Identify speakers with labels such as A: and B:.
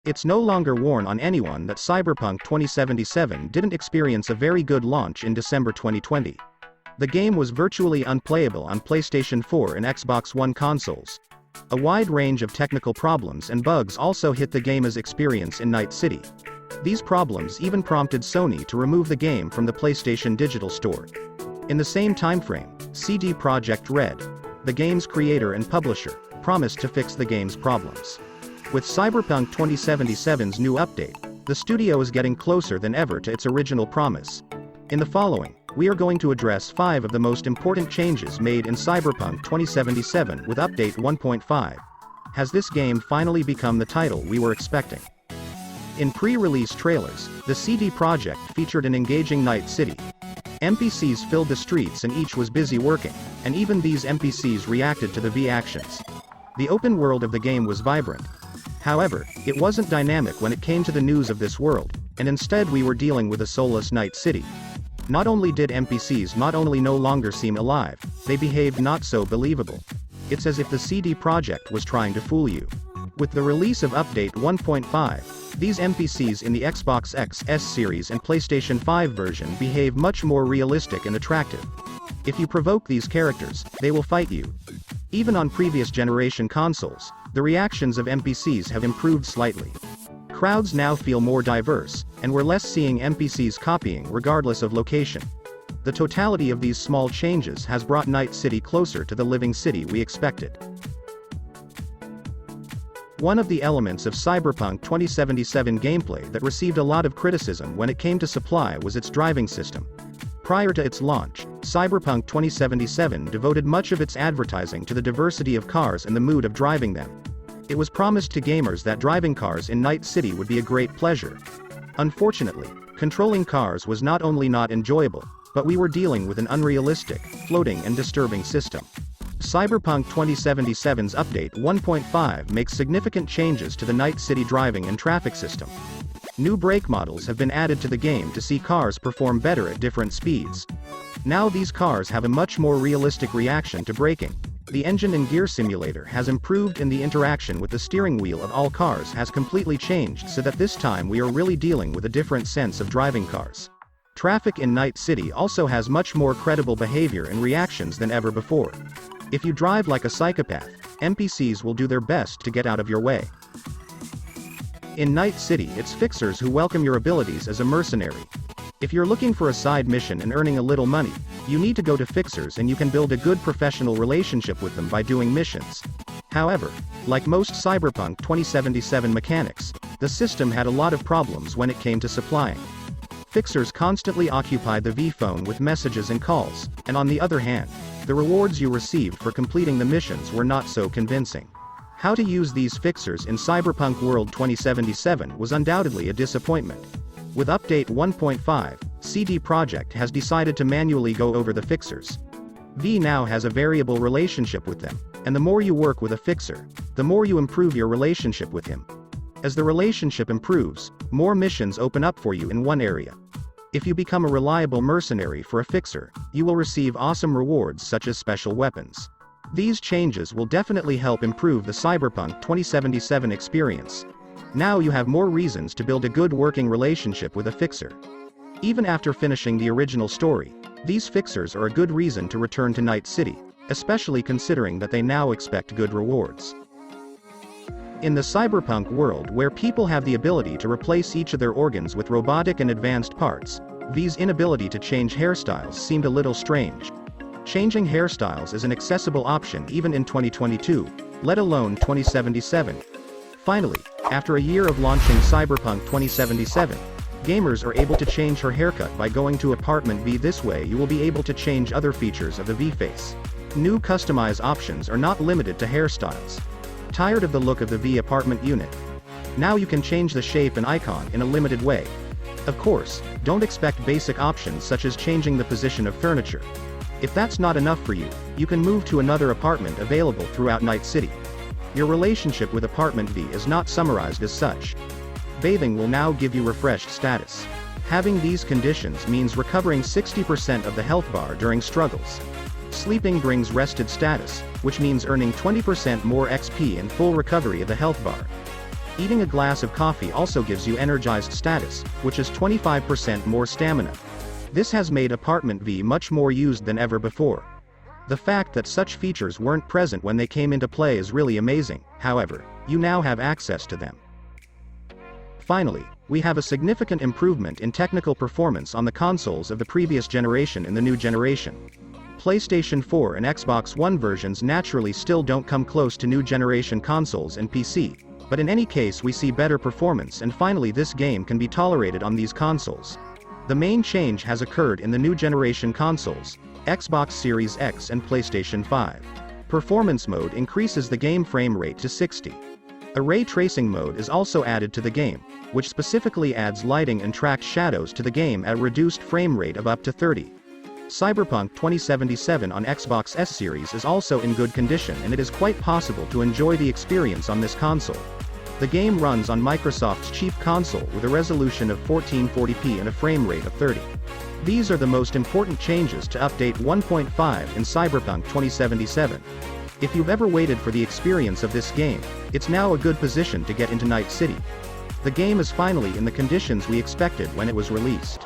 A: It's no longer worn on anyone that Cyberpunk 2077 didn't experience a very good launch in December 2020. The game was virtually unplayable on PlayStation 4 and Xbox One consoles. A wide range of technical problems and bugs also hit the gamer's experience in Night City. These problems even prompted Sony to remove the game from the PlayStation Digital Store. In the same timeframe, CD Projekt Red, the game's creator and publisher, promised to fix the game's problems. With Cyberpunk 2077's new update, the studio is getting closer than ever to its original promise. In the following, we are going to address 5 of the most important changes made in Cyberpunk 2077 with Update 1.5. Has this game finally become the title we were expecting? In pre-release trailers, the CD Projekt featured an engaging Night City. NPCs filled the streets and each was busy working, and even these NPCs reacted to the V actions. The open world of the game was vibrant. However, it wasn't dynamic when it came to the news of this world, and instead we were dealing with a soulless Night City. Not only did NPCs not only no longer seem alive, they behaved not so believable. It's as if the CD Projekt was trying to fool you. With the release of Update 1.5, these NPCs in the Xbox X S series and PlayStation 5 version behave much more realistic and attractive. If you provoke these characters, they will fight you. Even on previous generation consoles, the reactions of NPCs have improved slightly. Crowds now feel more diverse, and we're less seeing NPCs copying regardless of location. The totality of these small changes has brought Night City closer to the living city we expected. One of the elements of Cyberpunk 2077 gameplay that received a lot of criticism when it came to supply was its driving system. Prior to its launch, Cyberpunk 2077 devoted much of its advertising to the diversity of cars and the mood of driving them. It was promised to gamers that driving cars in Night City would be a great pleasure. Unfortunately, controlling cars was not only not enjoyable, but we were dealing with an unrealistic, floating and disturbing system. Cyberpunk 2077's Update 1.5 makes significant changes to the Night City driving and traffic system. New brake models have been added to the game to see cars perform better at different speeds. Now these cars have a much more realistic reaction to braking. The engine and gear simulator has improved and the interaction with the steering wheel of all cars has completely changed so that this time we are really dealing with a different sense of driving cars. Traffic in Night City also has much more credible behavior and reactions than ever before. If you drive like a psychopath, NPCs will do their best to get out of your way. In Night City, it's fixers who welcome your abilities as a mercenary. If you're looking for a side mission and earning a little money, you need to go to fixers and you can build a good professional relationship with them by doing missions. However, like most Cyberpunk 2077 mechanics, the system had a lot of problems when it came to supplying. Fixers constantly occupied the V-phone with messages and calls, and on the other hand, the rewards you received for completing the missions were not so convincing. How to use these fixers in Cyberpunk World 2077 was undoubtedly a disappointment. With Update 1.5, CD Projekt has decided to manually go over the fixers. V now has a variable relationship with them, and the more you work with a fixer, the more you improve your relationship with him. As the relationship improves, more missions open up for you in one area. If you become a reliable mercenary for a fixer, you will receive awesome rewards such as special weapons. These changes will definitely help improve the Cyberpunk 2077 experience. Now you have more reasons to build a good working relationship with a fixer. Even after finishing the original story, these fixers are a good reason to return to Night City, especially considering that they now expect good rewards. In the cyberpunk world where people have the ability to replace each of their organs with robotic and advanced parts, V's inability to change hairstyles seemed a little strange. Changing hairstyles is an accessible option even in 2022, let alone 2077. Finally, after a year of launching Cyberpunk 2077, gamers are able to change her haircut by going to Apartment V. This way you will be able to change other features of the V face. New customize options are not limited to hairstyles. Tired of the look of the V apartment unit? Now you can change the shape and icon in a limited way. Of course, don't expect basic options such as changing the position of furniture. If that's not enough for you, you can move to another apartment available throughout Night City. Your relationship with Apartment V is not summarized as such. Bathing will now give you refreshed status. Having these conditions means recovering 60% of the health bar during struggles. Sleeping brings rested status, which means earning 20% more XP and full recovery of the health bar. Eating a glass of coffee also gives you energized status, which is 25% more stamina. This has made Apartment V much more used than ever before. The fact that such features weren't present when they came into play is really amazing. However, you now have access to them. Finally, we have a significant improvement in technical performance on the consoles of the previous generation in the new generation. PlayStation 4 and Xbox One versions naturally still don't come close to new generation consoles and PC, but in any case we see better performance, and finally this game can be tolerated on these consoles. The main change has occurred in the new generation consoles, Xbox Series X and PlayStation 5. Performance mode increases the game frame rate to 60. A ray tracing mode is also added to the game, which specifically adds lighting and tracked shadows to the game at a reduced frame rate of up to 30. Cyberpunk 2077 on Xbox S Series is also in good condition, and it is quite possible to enjoy the experience on this console. The game runs on Microsoft's cheap console with a resolution of 1440p and a frame rate of 30. These are the most important changes to update 1.5 in Cyberpunk 2077. If you've ever waited for the experience of this game, it's now a good position to get into Night City. The game is finally in the conditions we expected when it was released.